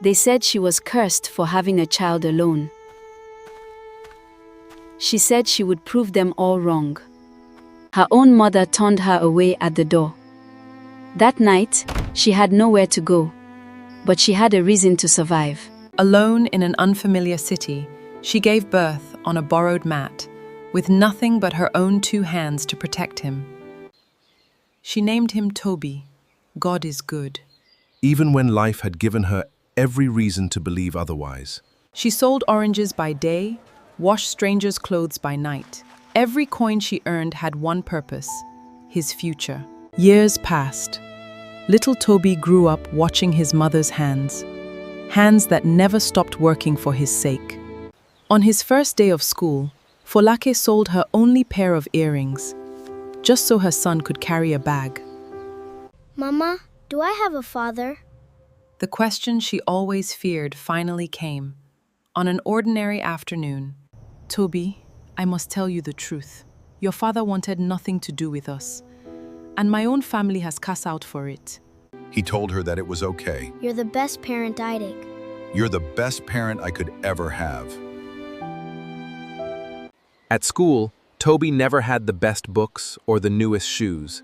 They said she was cursed for having a child alone. She said she would prove them all wrong. Her own mother turned her away at the door. That night, she had nowhere to go, but she had a reason to survive. Alone in an unfamiliar city, she gave birth on a borrowed mat, with nothing but her own 2 hands to protect him. She named him Tobi. God is good. Even when life had given her every reason to believe otherwise. She sold oranges by day, washed strangers' clothes by night. Every coin she earned had one purpose: his future. Years passed. Little Tobi grew up watching his mother's hands that never stopped working for his sake. On his first day of school, Folake sold her only pair of earrings, just so her son could carry a bag. Mama, do I have a father? The question she always feared finally came. On an ordinary afternoon, Tobi, I must tell you the truth. Your father wanted nothing to do with us, and my own family has cast out for it. He told her that it was okay. You're the best parent, Idik. You're the best parent I could ever have. At school, Tobi never had the best books or the newest shoes,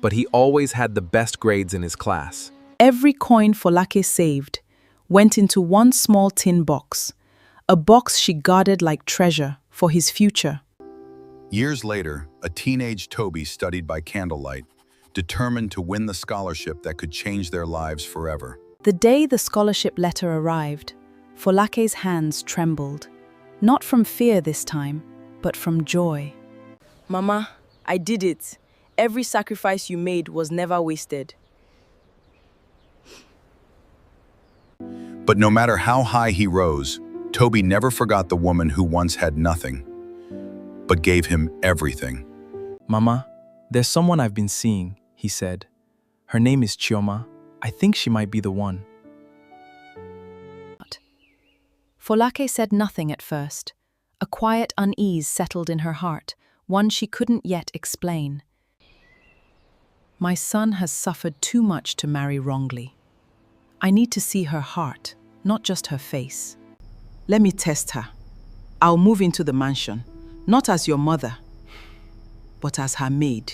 but he always had the best grades in his class. Every coin Folake saved went into one small tin box, a box she guarded like treasure for his future. Years later, a teenage Tobi studied by candlelight, determined to win the scholarship that could change their lives forever. The day the scholarship letter arrived, Folake's hands trembled, not from fear this time, but from joy. Mama, I did it. Every sacrifice you made was never wasted. But no matter how high he rose, Tobi never forgot the woman who once had nothing, but gave him everything. Mama, there's someone I've been seeing, he said. Her name is Chioma. I think she might be the one. Folake said nothing at first. A quiet unease settled in her heart, one she couldn't yet explain. My son has suffered too much to marry wrongly. I need to see her heart, not just her face. Let me test her. I'll move into the mansion, not as your mother, but as her maid.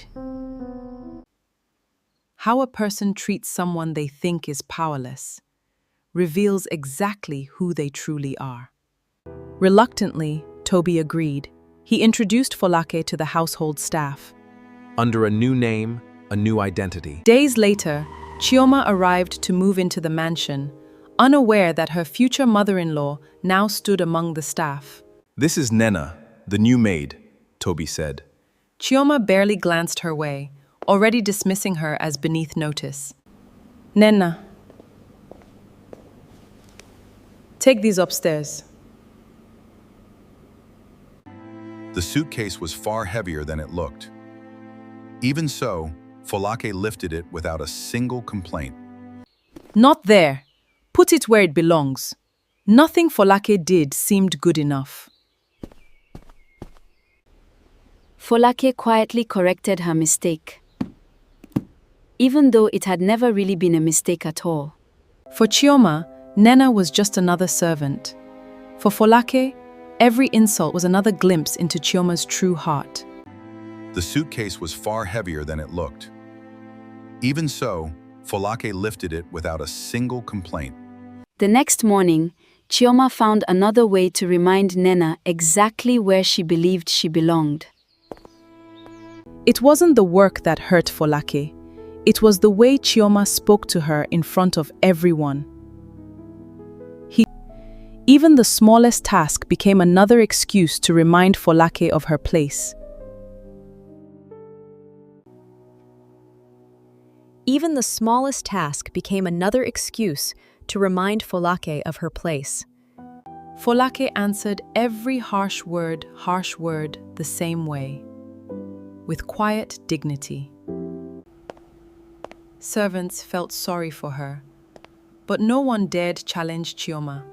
How a person treats someone they think is powerless reveals exactly who they truly are. Reluctantly, Tobi agreed. He introduced Folake to the household staff. Under a new name, a new identity. Days later, Chioma arrived to move into the mansion, unaware that her future mother-in-law now stood among the staff. This is Nena, the new maid, Tobi said. Chioma barely glanced her way, already dismissing her as beneath notice. Nena, take these upstairs. The suitcase was far heavier than it looked. Even so, Folake lifted it without a single complaint. Not there. Put it where it belongs. Nothing Folake did seemed good enough. Folake quietly corrected her mistake, even though it had never really been a mistake at all. For Chioma, Nena was just another servant. For Folake, every insult was another glimpse into Chioma's true heart. The suitcase was far heavier than it looked. Even so, Folake lifted it without a single complaint. The next morning, Chioma found another way to remind Nena exactly where she believed she belonged. It wasn't the work that hurt Folake. It was the way Chioma spoke to her in front of everyone. Even the smallest task became another excuse to remind Folake of her place. Even the smallest task became another excuse to remind Folake of her place. Folake answered every harsh word the same way, with quiet dignity. Servants felt sorry for her, but no one dared challenge Chioma.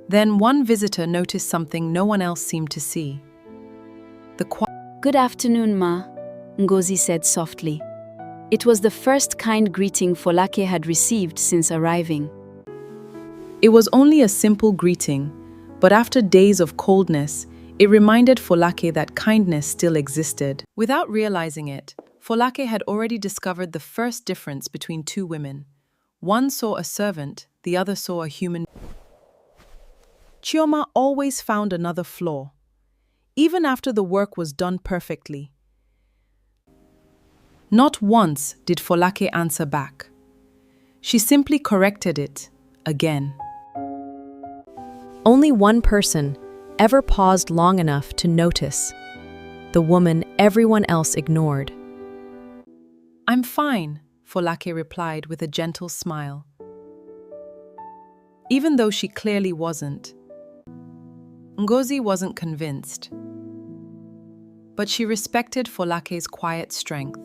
Then one visitor noticed something no one else seemed to see. Good afternoon, Ma, Ngozi said softly. It was the first kind greeting Folake had received since arriving. It was only a simple greeting, but after days of coldness, it reminded Folake that kindness still existed. Without realizing it, Folake had already discovered the first difference between two women. One saw a servant, the other saw a human. Chioma always found another flaw, even after the work was done perfectly. Not once did Folake answer back. She simply corrected it again. Only one person ever paused long enough to notice, the woman everyone else ignored. "I'm fine," Folake replied with a gentle smile. Even though she clearly wasn't. Ngozi wasn't convinced, but she respected Folake's quiet strength.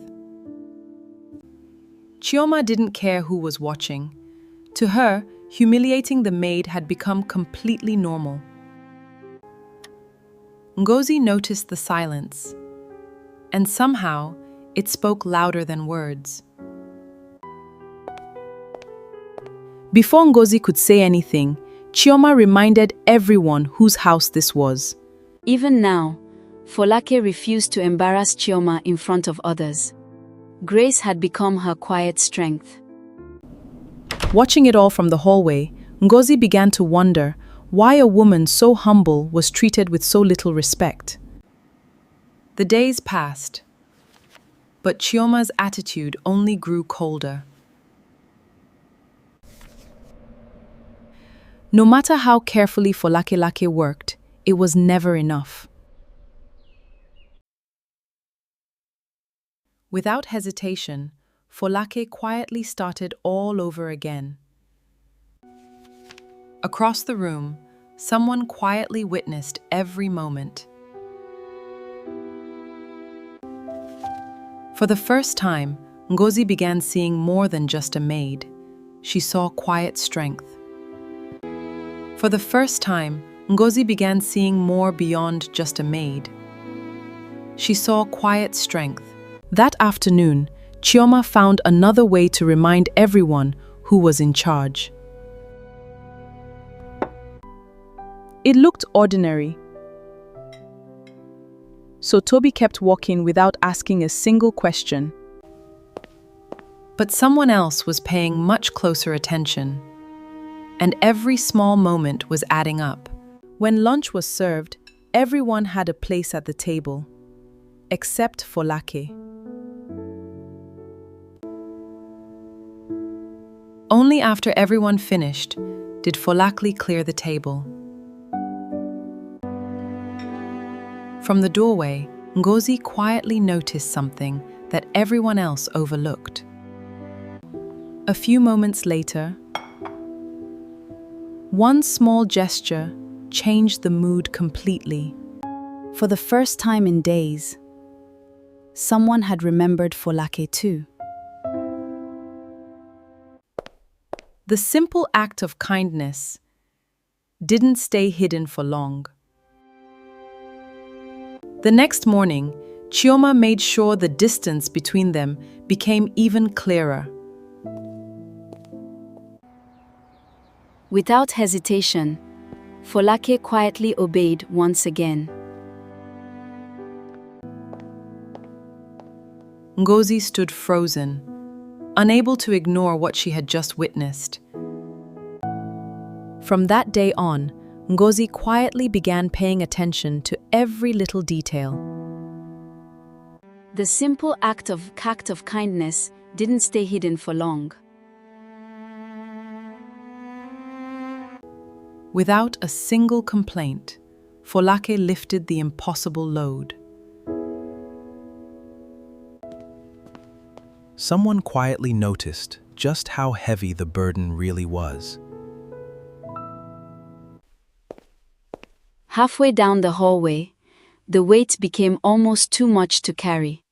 Chioma didn't care who was watching. To her, humiliating the maid had become completely normal. Ngozi noticed the silence, and somehow it spoke louder than words. Before Ngozi could say anything, Chioma reminded everyone whose house this was. Even now, Folake refused to embarrass Chioma in front of others. Grace had become her quiet strength. Watching it all from the hallway, Ngozi began to wonder why a woman so humble was treated with so little respect. The days passed, but Chioma's attitude only grew colder. No matter how carefully Folake worked, it was never enough. Without hesitation, Folake quietly started all over again. Across the room, someone quietly witnessed every moment. For the first time, Ngozi began seeing more than just a maid. She saw quiet strength. For the first time, Ngozi began seeing more beyond just a maid. She saw quiet strength. That afternoon, Chioma found another way to remind everyone who was in charge. It looked ordinary, so Tobi kept walking without asking a single question. But someone else was paying much closer attention, and every small moment was adding up. When lunch was served, everyone had a place at the table, except Folake. Only after everyone finished did Folake clear the table. From the doorway, Ngozi quietly noticed something that everyone else overlooked. A few moments later, one small gesture changed the mood completely. For the first time in days, someone had remembered Folake too. The simple act of kindness didn't stay hidden for long. The next morning, Chioma made sure the distance between them became even clearer. Without hesitation, Folake quietly obeyed once again. Ngozi stood frozen, unable to ignore what she had just witnessed. From that day on, Ngozi quietly began paying attention to every little detail. The simple act of kindness didn't stay hidden for long. Without a single complaint, Folake lifted the impossible load. Someone quietly noticed just how heavy the burden really was. Halfway down the hallway, the weight became almost too much to carry.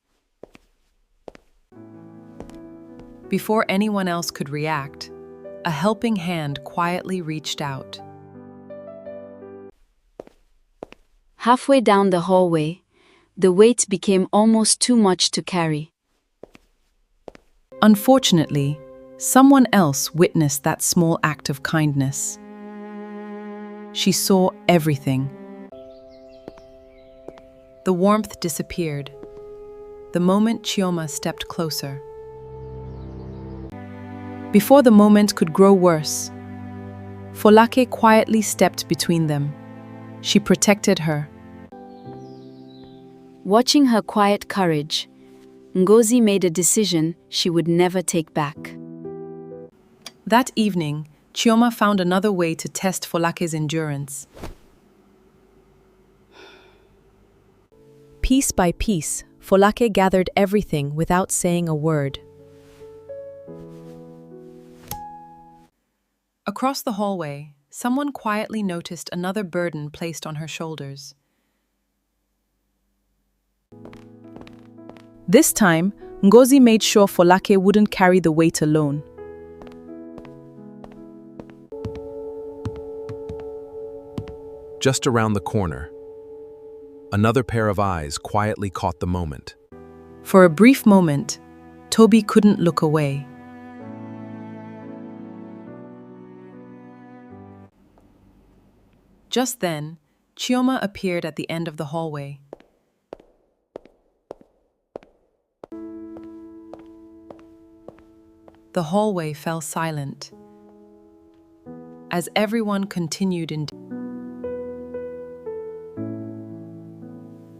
Before anyone else could react, a helping hand quietly reached out. Halfway down the hallway, the weight became almost too much to carry. Unfortunately, someone else witnessed that small act of kindness. She saw everything. The warmth disappeared the moment Chioma stepped closer. Before the moment could grow worse, Folake quietly stepped between them. She protected her. Watching her quiet courage, Ngozi made a decision she would never take back. That evening, Chioma found another way to test Folake's endurance. Piece by piece, Folake gathered everything without saying a word. Across the hallway, someone quietly noticed another burden placed on her shoulders. This time, Ngozi made sure Folake wouldn't carry the weight alone. Just around the corner, another pair of eyes quietly caught the moment. For a brief moment, Tobi couldn't look away. Just then, Chioma appeared at the end of the hallway. The hallway fell silent as everyone continued in.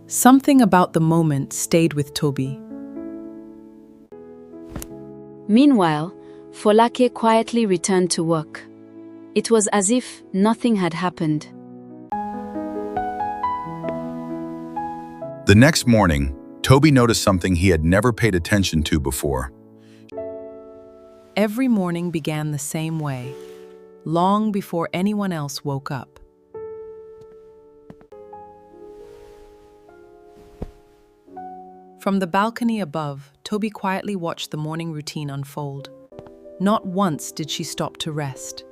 Something about the moment stayed with Tobi. Meanwhile, Folake quietly returned to work. It was as if nothing had happened. The next morning, Tobi noticed something he had never paid attention to before. Every morning began the same way, long before anyone else woke up. From the balcony above, Tobi quietly watched the morning routine unfold. Not once did she stop to rest.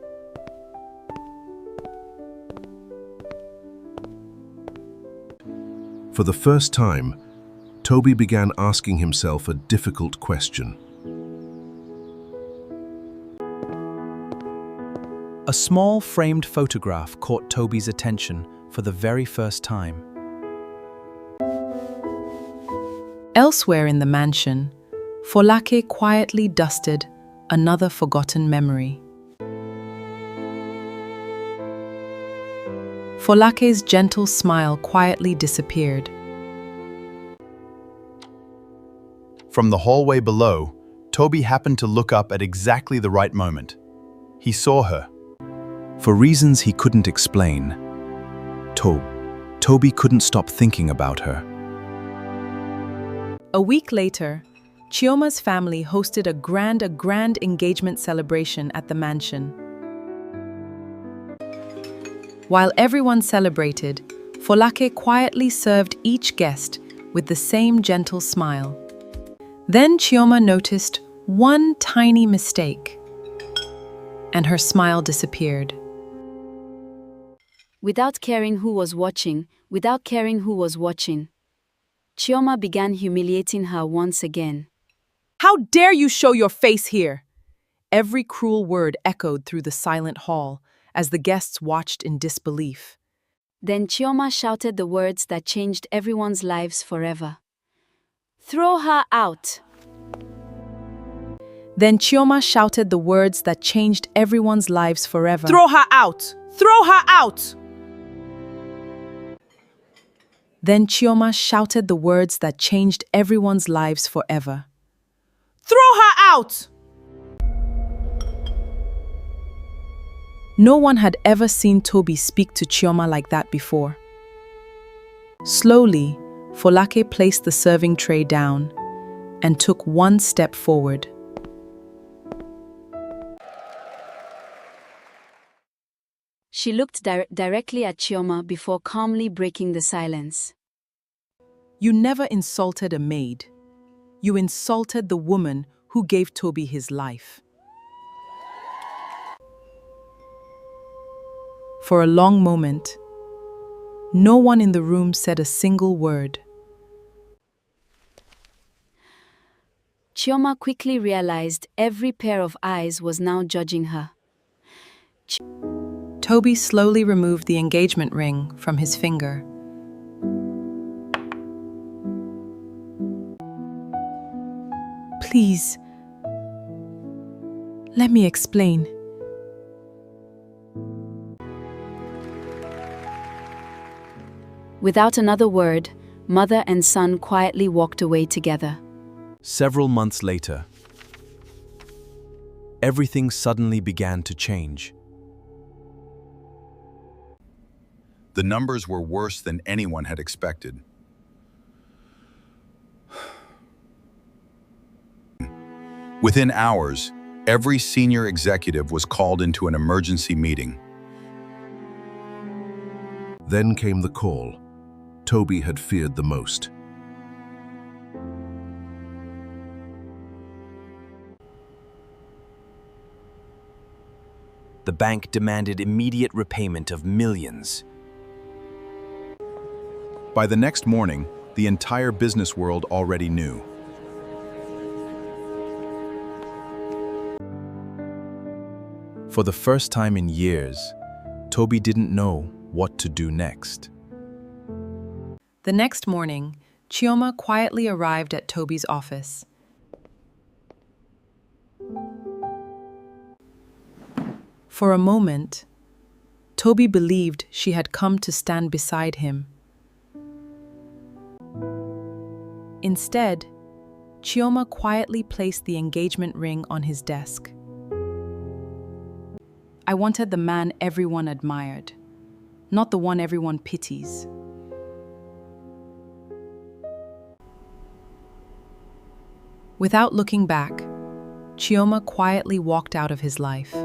For the first time, Tobi began asking himself a difficult question. A small framed photograph caught Tobi's attention for the very first time. Elsewhere in the mansion, Folake quietly dusted another forgotten memory. Folake's gentle smile quietly disappeared. From the hallway below, Tobi happened to look up at exactly the right moment. He saw her. For reasons he couldn't explain, Tobi couldn't stop thinking about her. A week later, Chioma's family hosted a grand engagement celebration at the mansion. While everyone celebrated, Folake quietly served each guest with the same gentle smile. Then Chioma noticed one tiny mistake, and her smile disappeared. Without caring who was watching, Chioma began humiliating her once again. "How dare you show your face here?" Every cruel word echoed through the silent hall as the guests watched in disbelief. Then Chioma shouted the words that changed everyone's lives forever. "Throw her out!" Then Chioma shouted the words that changed everyone's lives forever. "Throw her out! Throw her out!" Then Chioma shouted the words that changed everyone's lives forever. "Throw her out!" No one had ever seen Tobi speak to Chioma like that before. Slowly, Folake placed the serving tray down and took one step forward. She looked directly at Chioma before calmly breaking the silence. "You never insulted a maid. You insulted the woman who gave Tobi his life." For a long moment, no one in the room said a single word. Chioma quickly realized every pair of eyes was now judging her. Tobi slowly removed the engagement ring from his finger. Please, let me explain. Without another word, mother and son quietly walked away together. Several months later, everything suddenly began to change. The numbers were worse than anyone had expected. Within hours, every senior executive was called into an emergency meeting. Then came the call Tobi had feared the most. The bank demanded immediate repayment of millions. By the next morning, the entire business world already knew. For the first time in years, Tobi didn't know what to do next. The next morning, Chioma quietly arrived at Tobi's office. For a moment, Tobi believed she had come to stand beside him. Instead, Chioma quietly placed the engagement ring on his desk. I wanted the man everyone admired, not the one everyone pities. Without looking back, Chioma quietly walked out of his life.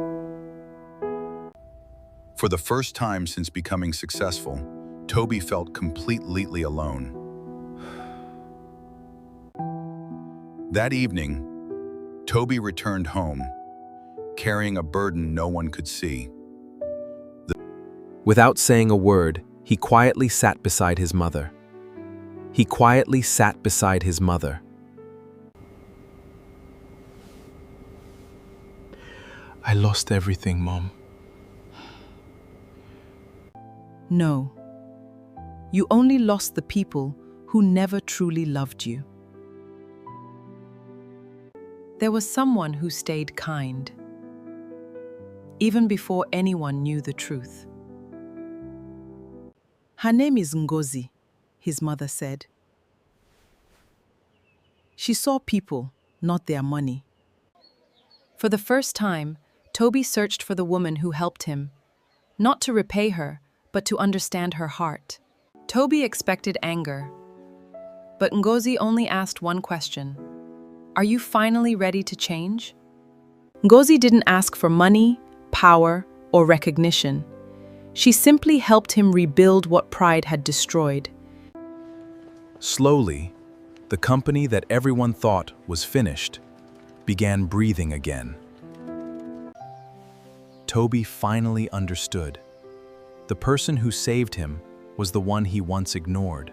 For the first time since becoming successful, Tobi felt completely alone. That evening, Tobi returned home, carrying a burden no one could see. Without saying a word, he quietly sat beside his mother. He quietly sat beside his mother. I lost everything, Mom. No, you only lost the people who never truly loved you. There was someone who stayed kind, even before anyone knew the truth. Her name is Ngozi, his mother said. She saw people, not their money. For the first time, Tobi searched for the woman who helped him, not to repay her, but to understand her heart. Tobi expected anger, but Ngozi only asked one question. Are you finally ready to change? Ngozi didn't ask for money, power, or recognition. She simply helped him rebuild what pride had destroyed. Slowly, the company that everyone thought was finished began breathing again. Tobi finally understood. The person who saved him was the one he once ignored.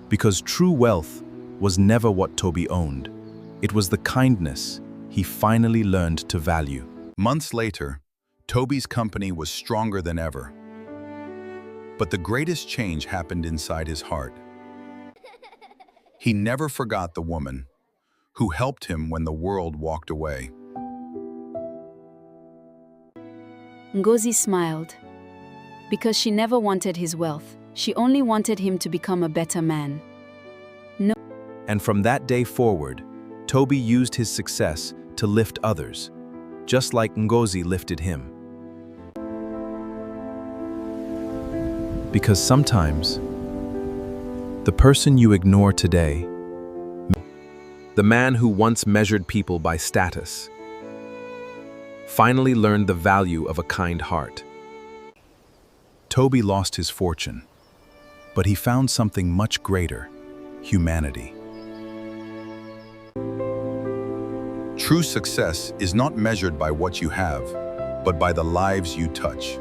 Because true wealth was never what Tobi owned. It was the kindness he finally learned to value. Months later, Tobi's company was stronger than ever. But the greatest change happened inside his heart. He never forgot the woman who helped him when the world walked away. Ngozi smiled. Because she never wanted his wealth, she only wanted him to become a better man. And from that day forward, Tobi used his success to lift others, just like Ngozi lifted him. Because sometimes, the person you ignore today, The man who once measured people by status, finally learned the value of a kind heart. Tobi lost his fortune, but he found something much greater: humanity. True success is not measured by what you have, but by the lives you touch.